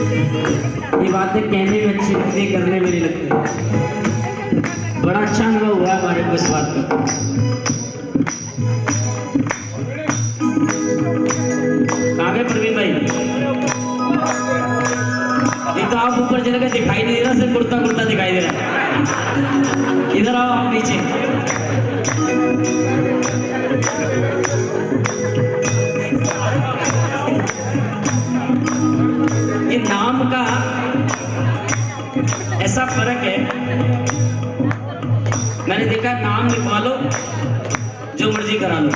ये बातें कहने में अच्छी लगती है, करने में नहीं लगती। बड़ा अच्छा अनुभव हुआ हमारे को इस बात का। कहाँ गए प्रवीण भाई? एक तो आप ऊपर चले गए, दिखाई नहीं दे रहा, सिर्फ कुर्ता कुर्ता दिखाई दे रहा है। इधर आओ आप नीचे। ये नाम का ऐसा फर्क है, मैंने देखा नाम लिखवा लो जो मर्जी करा लो,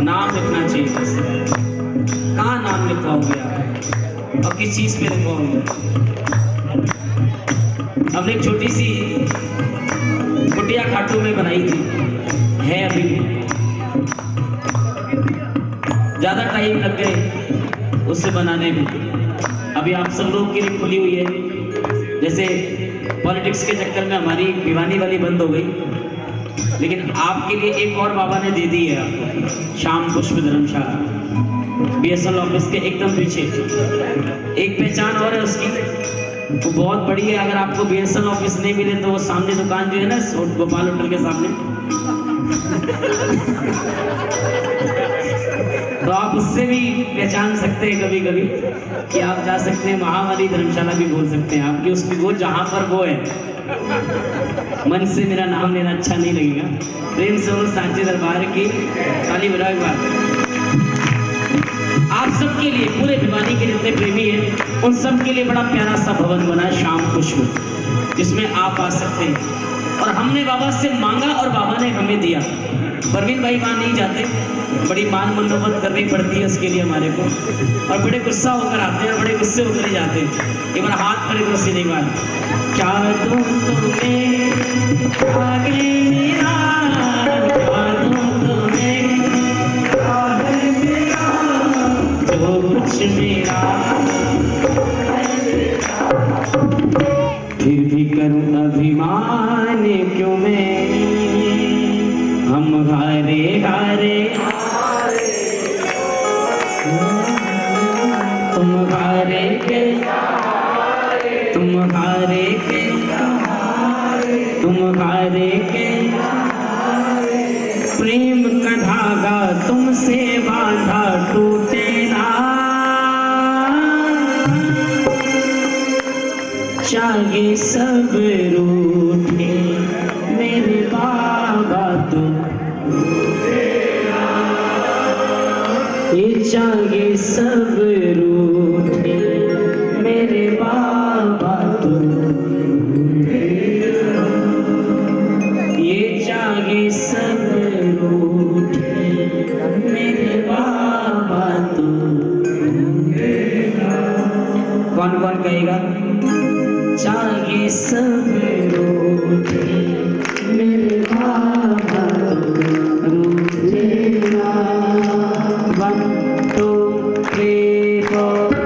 नाम लिखना चाहिए बस। कहाँ नाम लिखवाओगे आप और किस चीज पे लिखवाओगे? हमने एक छोटी सी कुटिया खाटू में बनाई थी, है अभी भी। ज्यादा टाइम लग गए उससे बनाने में। अभी आप सब लोग के लिए खुली हुई है। जैसे पॉलिटिक्स के चक्कर में हमारी दीवानी वाली बंद हो गई, लेकिन आपके लिए एक और बाबा ने दे दी है आपको, शाम पुष्प धर्मशाला, बीएसएनएल ऑफिस के एकदम पीछे। एक पहचान और है उसकी, वो बहुत बड़ी है। अगर आपको बीएसएनएल ऑफिस नहीं मिले तो वो सामने दुकान जो है ना, गोपाल होटल के सामने, तो आप उससे भी पहचान सकते हैं कभी कभी कि आप जा सकते हैं। महावाली धर्मशाला भी बोल सकते हैं आपकी, उसकी वो जहां पर वो है। मन से मेरा नाम लेना अच्छा नहीं लगेगा। प्रेम से वो सांचे दरबार की ताली बजाओ एक बार। आप सबके लिए, पूरे भिवानी के जितने प्रेमी हैं, उन सब के लिए बड़ा प्यारा सा भवन बना है शाम पुष्प, जिसमें आप आ सकते हैं। और हमने बाबा से मांगा और बाबा ने हमें दिया। परवीन भाई वहाँ नहीं जाते, बड़ी मान मनोबत करनी पड़ती है उसके लिए हमारे को, और बड़े गुस्सा होकर आते हैं और बड़े गुस्से होकर ही जाते हैं। एक बार हाथ खड़े करो सीधे बार। क्या दूं तुम्हें आगे मेरा, क्या दूं तुम्हें आगे मेरा, जो कुछ मेरा फिर भी करूं अभिमान क्यों मैं। हम हारे हारे तुम हारे के, तुम हारे के, तुम हारे के, प्रेम का धागा तुमसे बांधा टूटे ना। चाहे सब रूठे मेरे बाबा तो, ये चाहे सब रूठे मेरे बाबा तो, ये चाहे सब रूठे मेरे बाबा तो। कौन कौन कहेगा? चाहे सब रूठे मेरे बाबा रूठे ना। 1 2 3 4।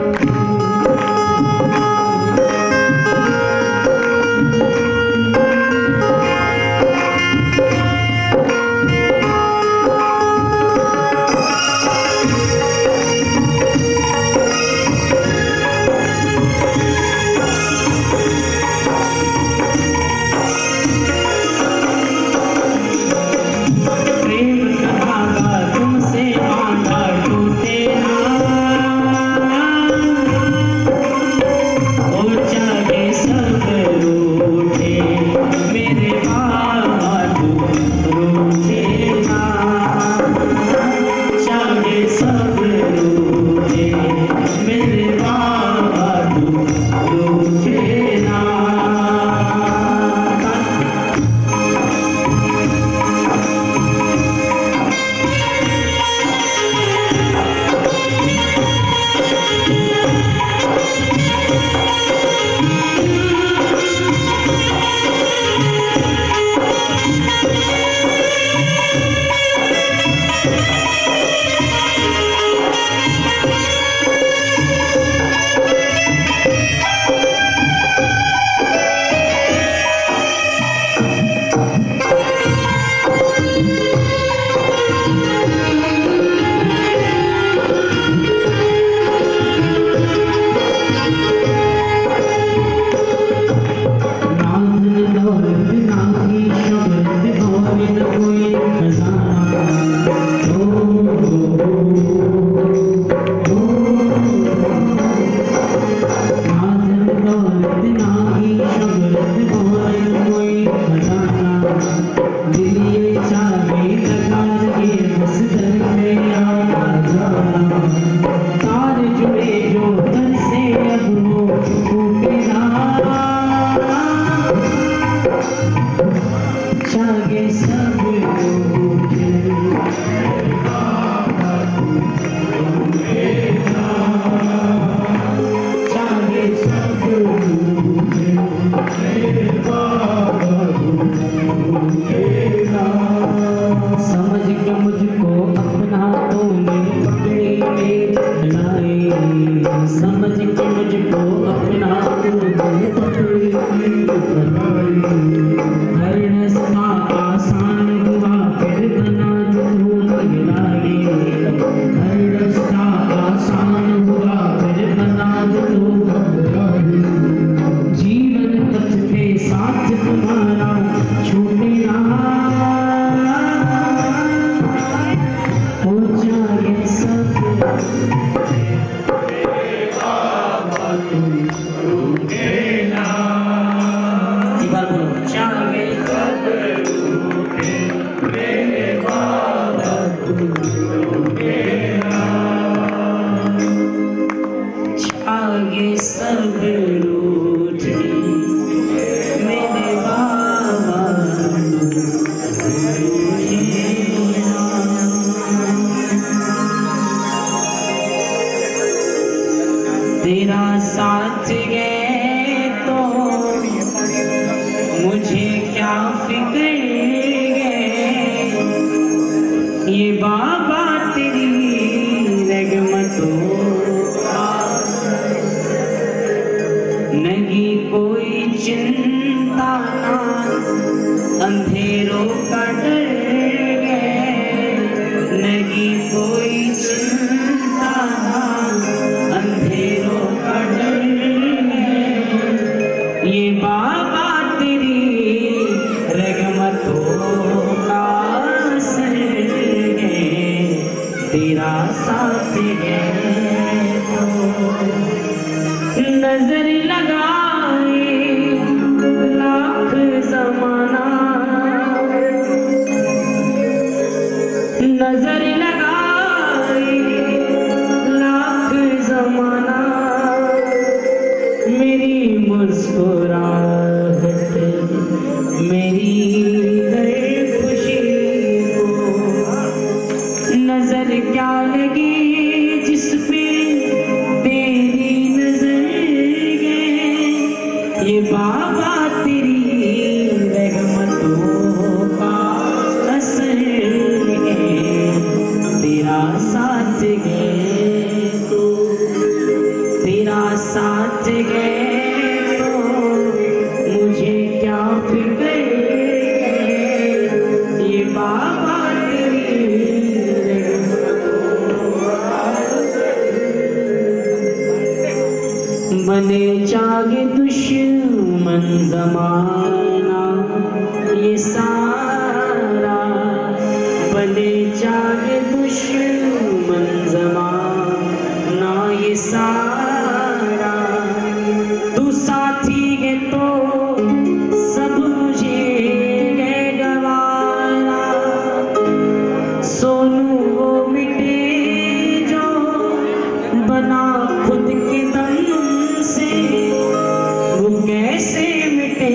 जागे सब समझ के मुझको अपना तो मेरी पकड़ी में लाए, समझ के मुझको अपना तो मेरी पकड़ी में लाए। हर रास्ता आसान हुआ फिर बना जो लाए, हर रास्ता आसान हुआ फिर बना जो लाए। जीवन पथ पे साथ तुम्हारा छूटे ना, हो जाए सब आगे सब रूठे मेरे बाबा तेरा साथ गए तो मुझे क्या फिक्र है, ये बाबा तेरी रहमतों नहीं कोई चिंता ना, अंधेरों का डर है, नहीं कोई चिंता ना, अंधेरों का डर है, ये बाबा तेरी रहमतों का असर है, तेरा साथ है तो नजर लगाए लाख जमाना, नजर लगाए लाख जमाना, मेरी मुस्कुराहट मेरी हर खुशी को नजर क्या लगी जिस पे तेरी नजर गए, ये बाबा तेरी रहमतों का असर है, तेरा साथ गए तो तेरा साथ गए तो मुझे क्या फिक्र है, ये बाबा तेरी बने जागे दुश्मन जमाना ये सारा, बने जागे दुश्मन जमाना ये सारा, तू साथी है तो सब मुझे है गवारा, सोनू वो मिटे जो बना खुद के दम से, वो कैसे मिटे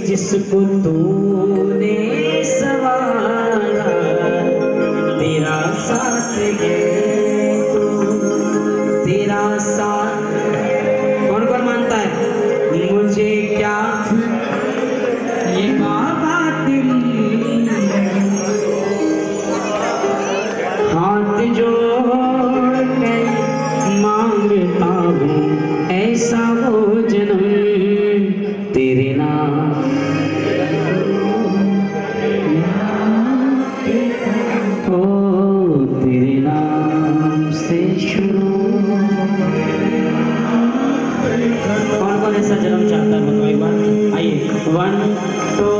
जिसको तूने सवारा, तेरा साथ है तो तेरा साथ कौन कौन मानता है, मुझे क्या ये बाबा तेरी हाथ जोड़ के मांगता हूँ ऐसा वो जन्म तेरे नाम, ओ तेरे नाम से शुरू। कौन कौन ऐसा जन्म चाहता है बताओ एक बार, आइए 1 2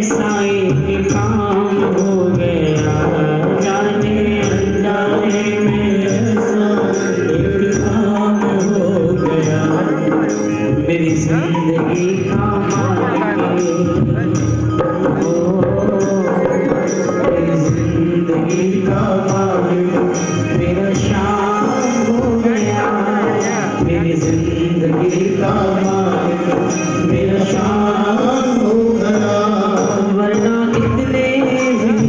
ऐसा एक काम हो गया, जाने अनजाने में ऐसा एक काम हो गया, मेरी जिंदगी का मालिक, ओ मेरी जिंदगी का मालिक मेरा शाम हो गया, मेरी जिंदगी का मालिक मेरा शाम हो गया, वरना इतने भी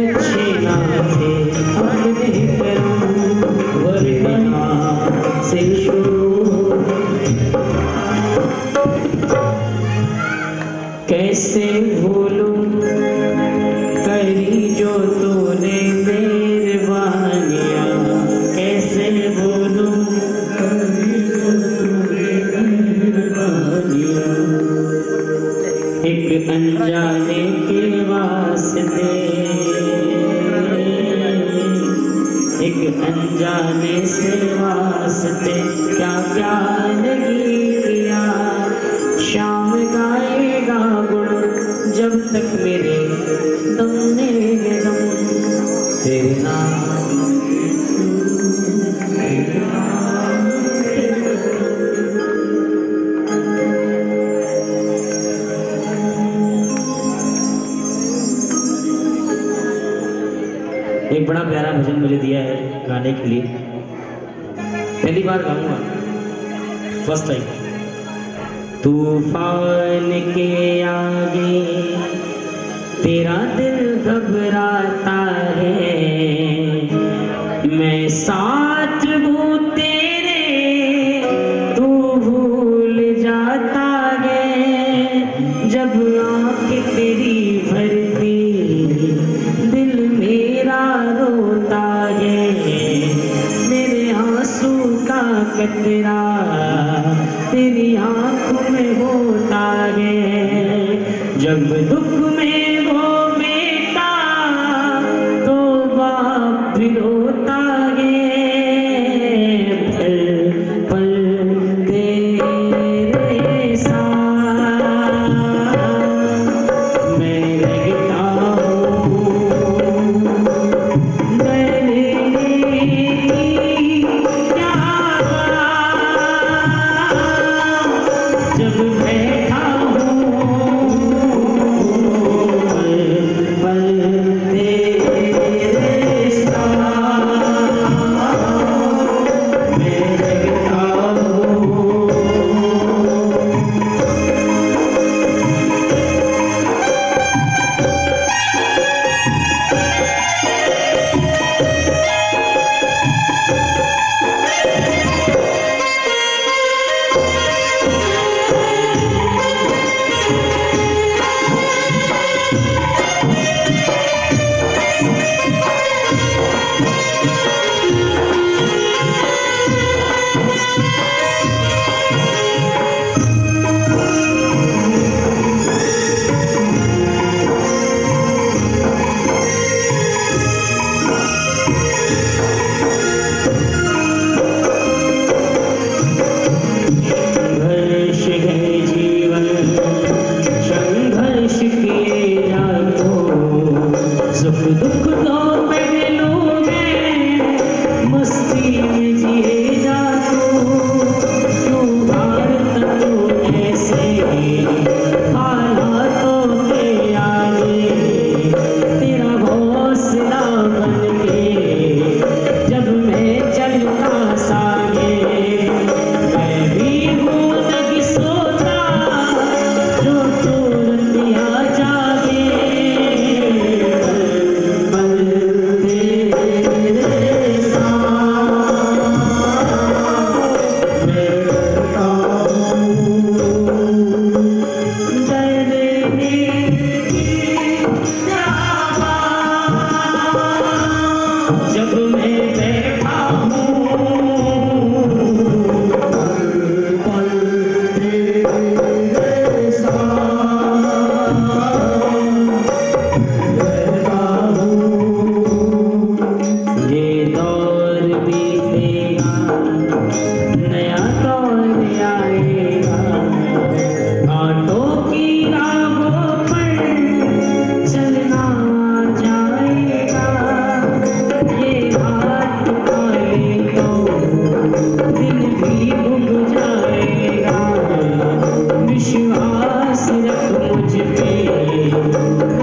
अच्छे ना थे अपने करम, वरना से शुरू कैसे भूलूं करी जो तूने मेहरबानियां, कैसे भूलूं करी जो तूने मेहरबानियां, एक अनजाने के वास्ते, एक अनजाने से वास्ते क्या क्या नहीं किया, शाम गाएगा गुण जब तक मेरे दम में दम, तेरे नाम एक बड़ा प्यारा भजन मुझे दिया है गाने के लिए, पहली बार गाऊंगा, फर्स्ट टाइम। तूफान के आगे तेरा दिल घबराता है, मैं साथ हूँ तेरे तू भूल जाता है, जब आँख तेरी भरती दिल मेरा रोता है, मेरे आंसू का कतरा तेरी आँखों में होता है, जब दुख में हो बेटा तो बाप भी रोता है, पल पल तेरे साथ मैं रहता हूँ, मैंने जब बैठा हूँ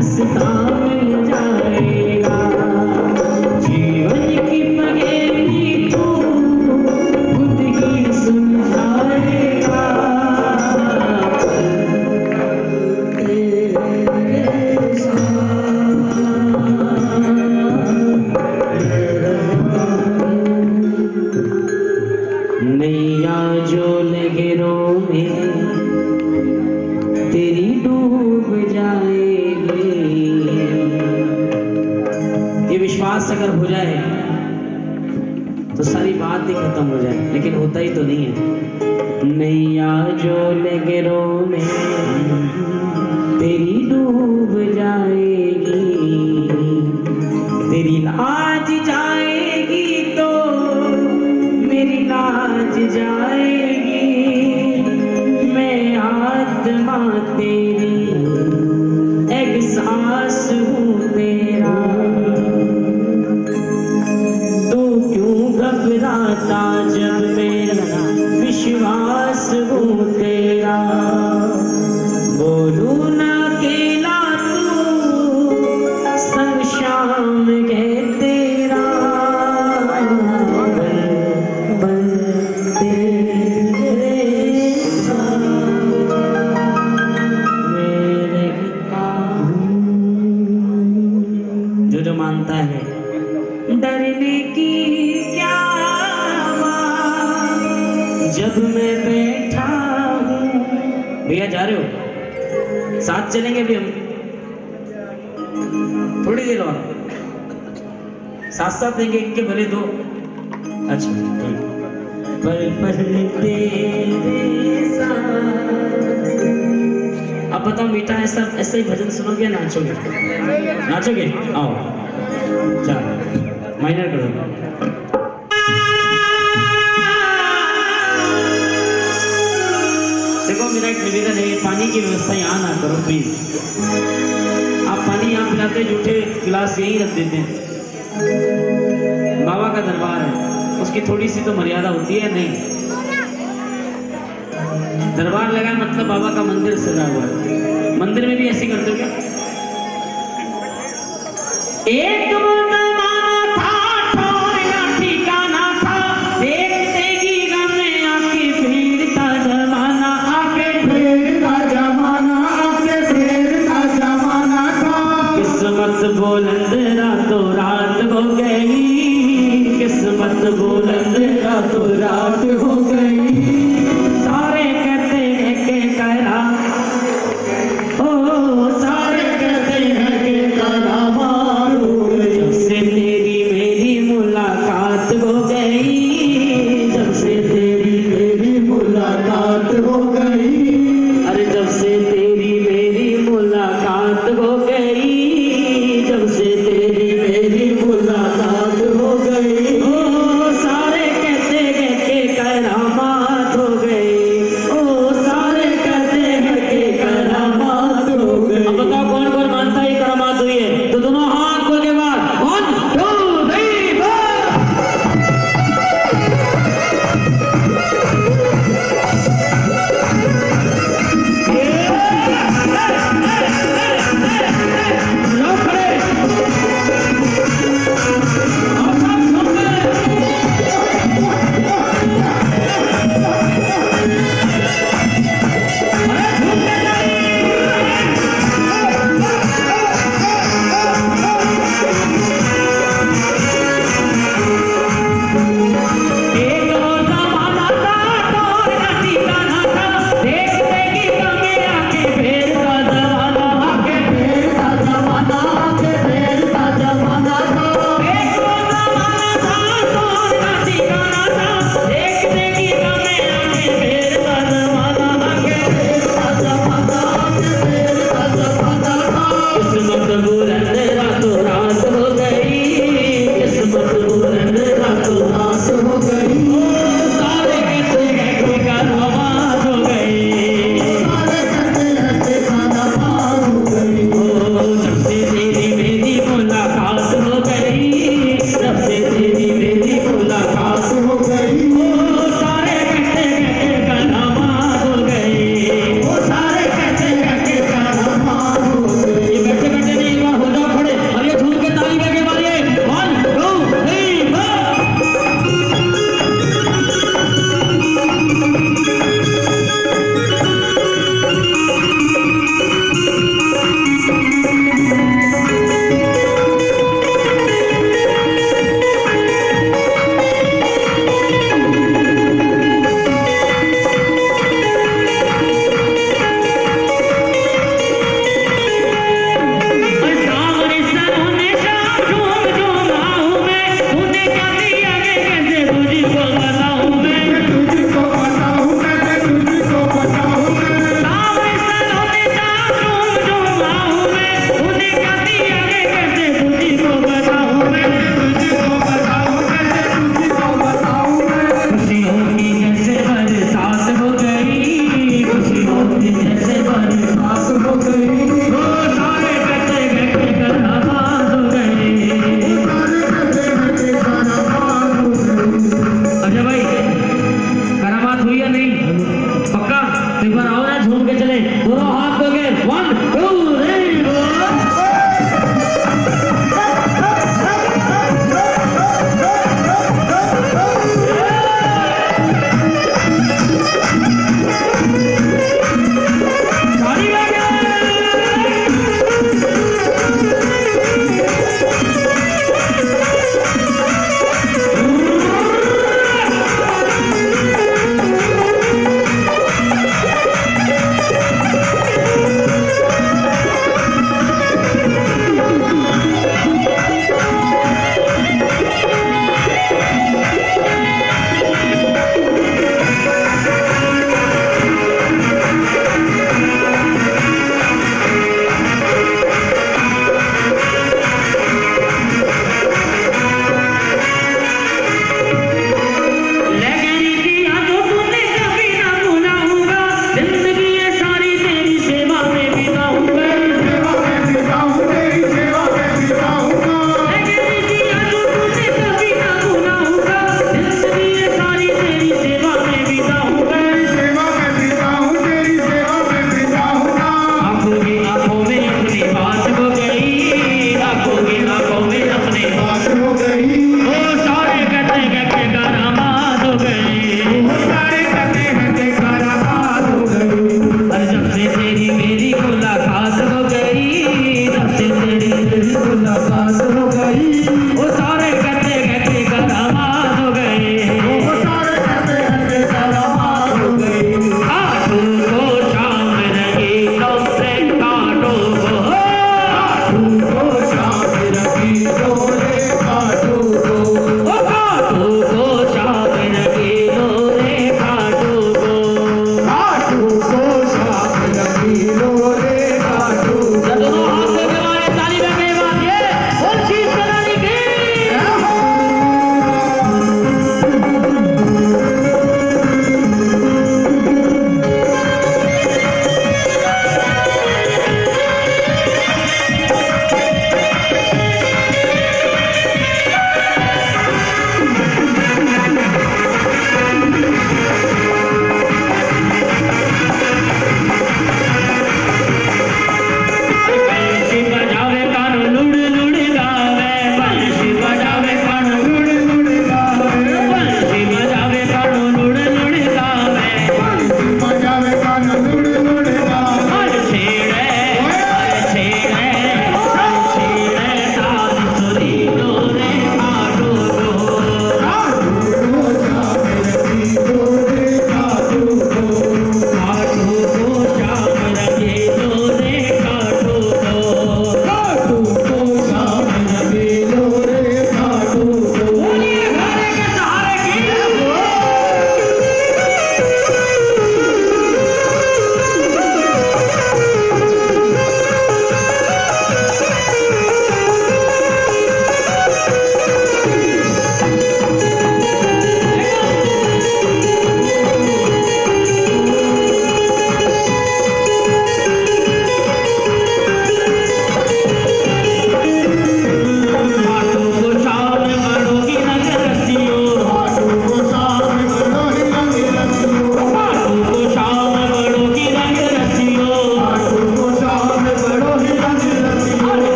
रास्ता मिल जाएगा। जीवन की पहेली तू खुद ही सुलझाएगा। नैया जो लहरों में तेरी डूब जाएगी। ये विश्वास अगर हो जाए तो सारी बात ही खत्म हो जाए, लेकिन होता ही तो नहीं है। नैया जो लहरों में तेरी डूब जाएगी, तेरी लाज जाएगी तो मेरी लाज जाएगी। मैं आत्मा तेरी एहसास हूँ तेरा, तू क्यों घबराता जब मेरा विश्वास हूँ तेरा। बोलू ना अकेला तू सब शाम है तेरा। जो मानता है डरने की क्या बात, जब मैं बैठा हूँ। भैया जा रहे हो? साथ चलेंगे भी हम थोड़ी देर और, साथ साथ देंगे, इनके भले दो। अच्छा पर तेरे साथ। अब बताओ मीठा ऐसा ऐसे ही भजन सुनोगे या नाचोगे? नाचोगे? आओ चलो माइनर करो। देखो मेरा एक निवेदन है, पानी की व्यवस्था यहाँ ना करो प्लीज। आप पानी यहाँ पिलाते, जूठे गिलास यहीं रख देते हैं। बाबा का दरबार है, उसकी थोड़ी सी तो मर्यादा होती है। नहीं, दरबार लगा मतलब बाबा का मंदिर सजा हुआ है। मंदिर में भी ऐसे करते हो क्या? एक जमाना था, ठोर ठिकाना था, देखते ही गम में आके भीड़ का जमाना, आके भीड़ का जमाना, आके भीड़ का जमाना था। किस्मत बुलंद रातों रात हो गई, किस्मत बुलंद रातों रात हो गई। सारे कहते हैं कि करा, ओ सारे कहते हैं कि करा मारो,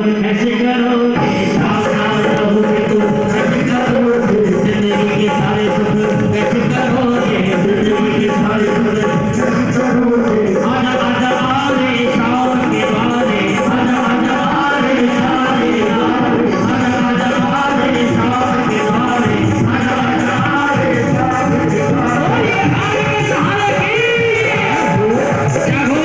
ऐसे करोगे सावधान रहोगे तुम, ऐसे करोगे जिंदगी के सारे सुख, ऐसे करोगे जिंदगी के सारे सुख। आजा आजा आ रे शाम के बारे, आजा आजा आ रे शाम के बारे, आजा आजा आ रे शाम के बारे, आजा आजा आ रे शाम के बारे। क्या हो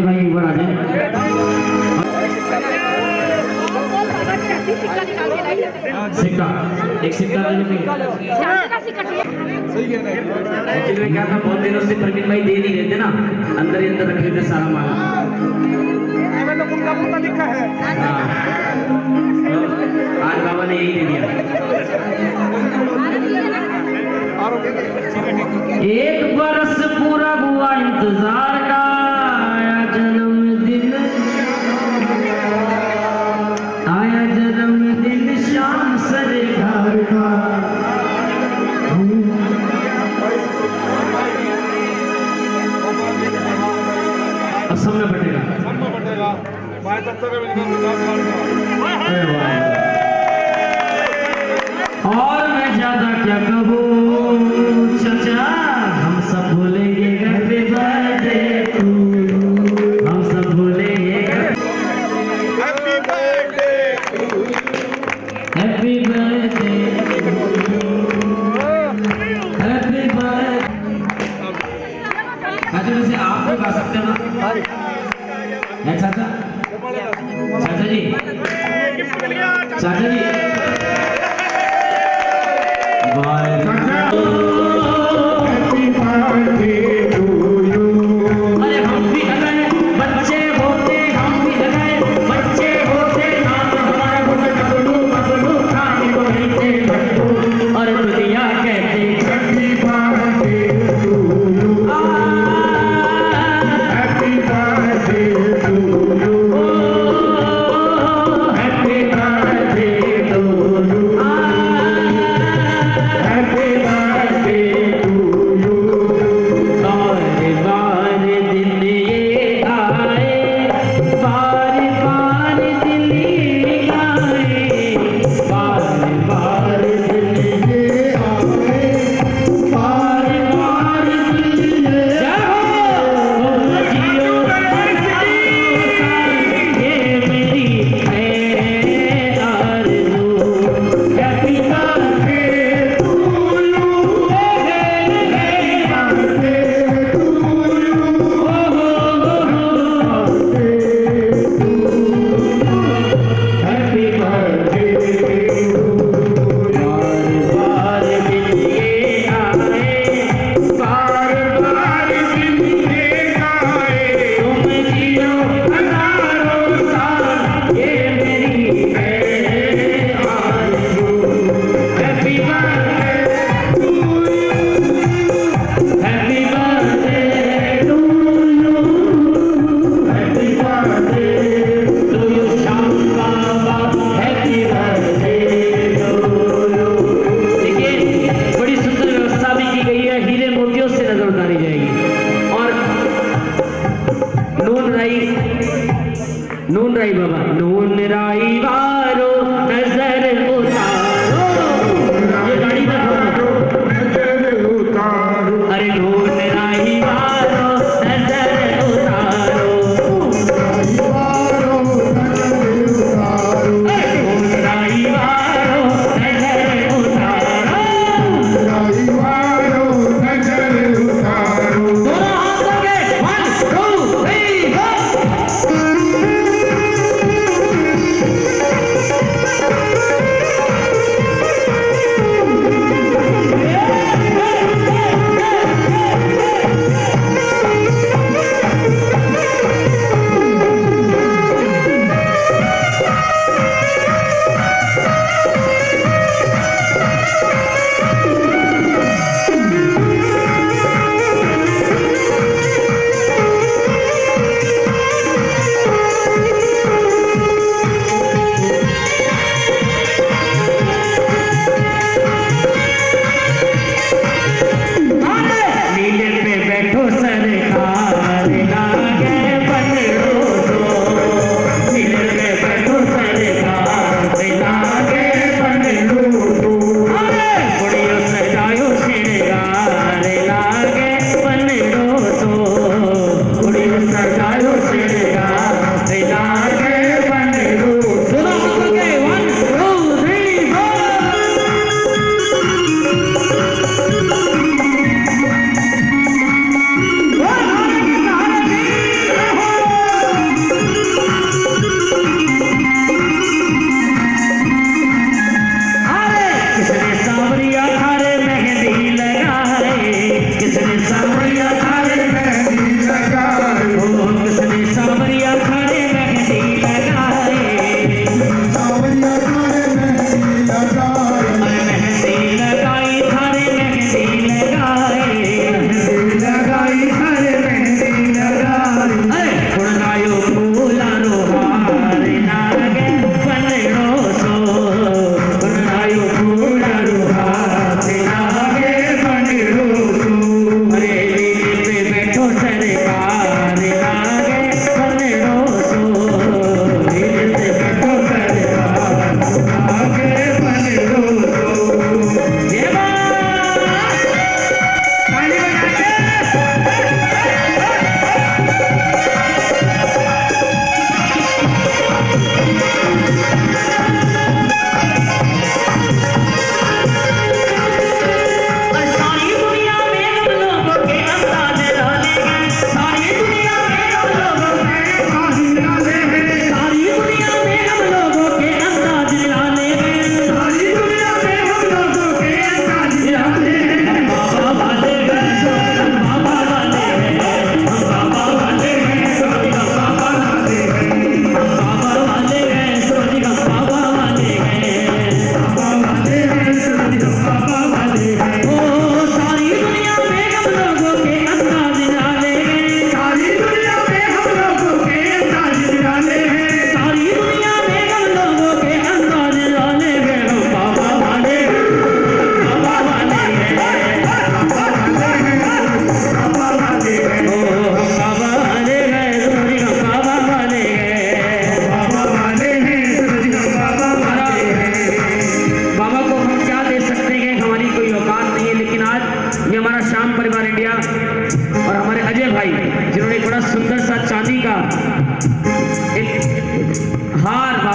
भाई एक बार आ जाए। सिक्का, एक सिक्का ले लेंगे। एक्चुअली में क्या था, बहुत दिनों से प्रवीण भाई दे नहीं रहे थे ना, अंदर ही अंदर रख लेते सारा माल। लिखा है। आज बाबा ने यही दे दिया। एक बरस पूरा हुआ इंतजार का, आया जन्मदिन, आया जन्मदिन शाम सरकार का। असम में बटेगा, और मैं ज्यादा क्या कहूँ चाचा, हम सब भूलेंगे हैप्पी बर्थडे टू, हम सब भूलेंगे happy birthday to, happy birthday, happy birthday. चाचा वैसे आप भी गा सकते हो ना? चाचा, चाचा जी, चाचा जी, अरे हम भी लगाए बच्चे होते, हम भी लगाए बच्चे होते, नाम हमारा बबलू बबलू, खाने को कहते बबलू, और दुनिया कहते happy birthday to you, happy birthday to you, happy birthday to you, happy birthday to you. बार बार दिन ये आए, बार बार दिन ये आए, बार बार दिन ये आए, बार बार दिन ये जियो, ये मेरी है आरज़ू, happy birthday to you, happy birthday to you. बार बार दिन ये आए, बार बार दिन ये आए, तुम जियो हज़ारों साल, ये मेरी है आरज़ू, happy birthday to you, happy birthday to you, happy birthday to you Shyam Baba, happy birthday to you. देखिए बड़ी सुंदर व्यवस्था भी की गई है, हीरे मोतियों से नजर उतारी जाएगी, और नून राई बाबा, नून राई वारो नजर उतारो, ये गाड़ी में अरे नून राई वारो नजर उतारो, नून राई वारो नजर उतारो, दोनों हाथों के 1 2 3 4।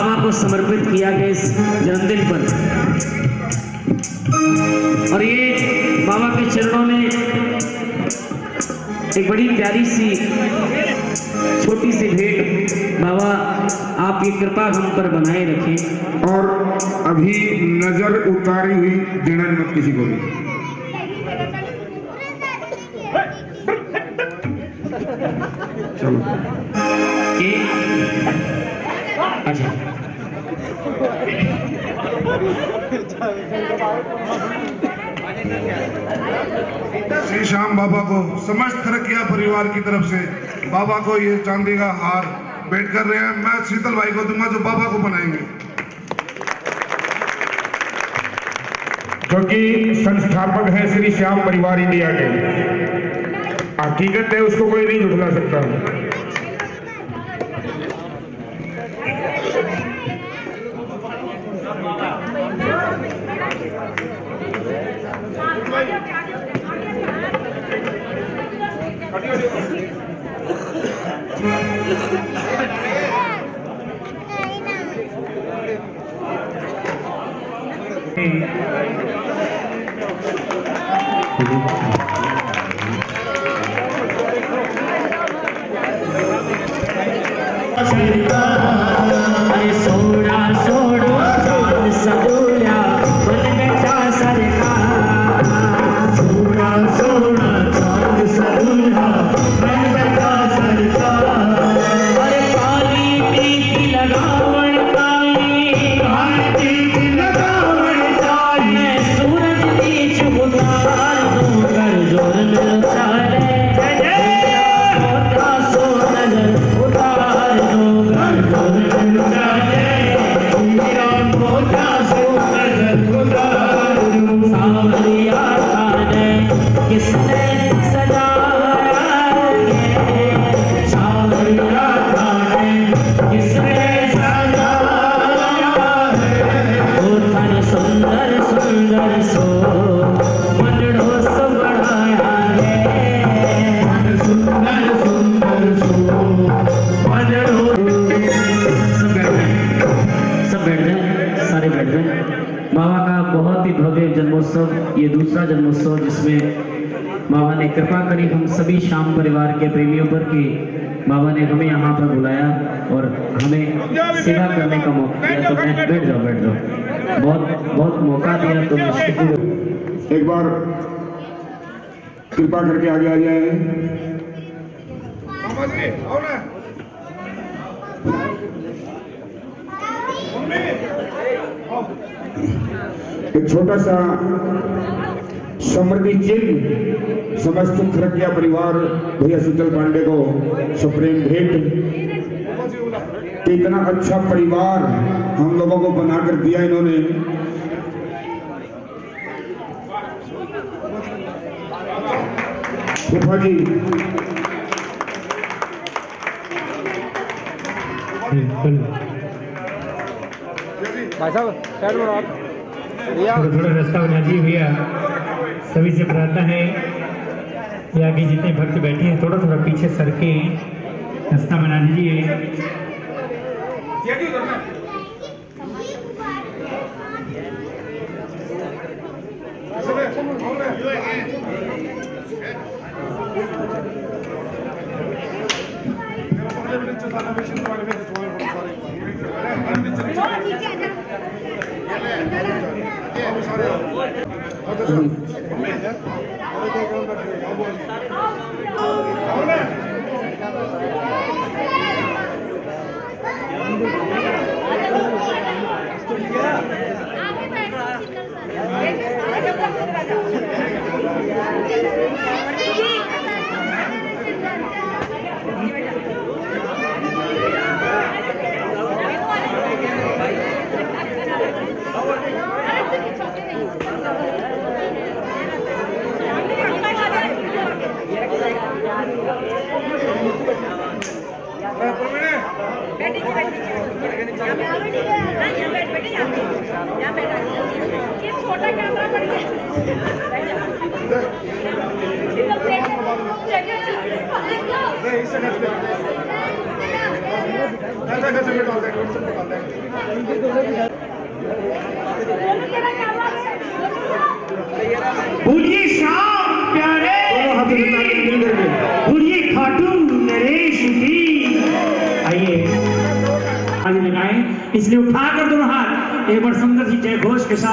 बाबा को समर्पित किया गया इस जन्मदिन पर। और ये बाबा के चरणों में एक बड़ी प्यारी सी छोटी सी भेंट। बाबा आप ये कृपा हम पर बनाए रखें। और अभी नजर उतारी हुई देना मत किसी को भी। चलो अच्छा श्री श्याम बाबा को समस्त खरकिया परिवार की तरफ से बाबा को ये चांदी का हार भेंट कर रहे हैं। मैं शीतल भाई को दूंगा जो बाबा को बनाएंगे, क्योंकि संस्थापक है श्री श्याम परिवार इंडिया के। हकीकत है, उसको कोई नहीं झुठला सकता। सोना सोना चांद सदुया मन बेटा सरकार। सोना सोना चांद सदुया मन बेटा सरकार। अरे काली प्रीति लगावण काली, काली प्रीति लगावण काली। सूरज बीच उतार दूं कर जोर में उछाले। किसने सजाया सावरिया खाने, किसने सजाया वो थन सुंदर सुंदर सो मनड़ो सो बढ़ाया है। सुंदर सुंदर सो मनड़ो। सब बैठ जाए, सारे बैठ जाए। बाबा का बहुत ही भव्य जन्मोत्सव, ये दूसरा जन्मोत्सव जिसमें बाबा ने कृपा करी हम सभी श्याम परिवार के प्रेमियों पर कि बाबा ने हमें यहाँ पर बुलाया और हमें सेवा करने का मौका दिया। तो बैठ जाओ, बैठ जाओ। बहुत बहुत मौका दिया तो एक बार कृपा करके आगे आ जाए। एक छोटा सा समृद्धि चिन्ह समस्त खरकिया परिवार भैया शीतल पांडे को सुप्रीम भेंट। इतना अच्छा परिवार हम लोगों को बनाकर दिया इन्होंने। फूफा जी भाई साहब साइड में आप थोड़ा रास्ता बना दिए भैया। सभी से प्रार्थना है ये आगे जितने भक्त बैठे हैं थोड़ा थोड़ा पीछे सर के रास्ता बना दीजिए। छोटा कैमरा पड़ गया। बोलिए श्याम प्यारे, बोलिए खाटू नरेश की। आइए आज लगाएं, इसलिए उठाकर दोनों हाथ एक बार सुंदर सी जय घोष के साथ।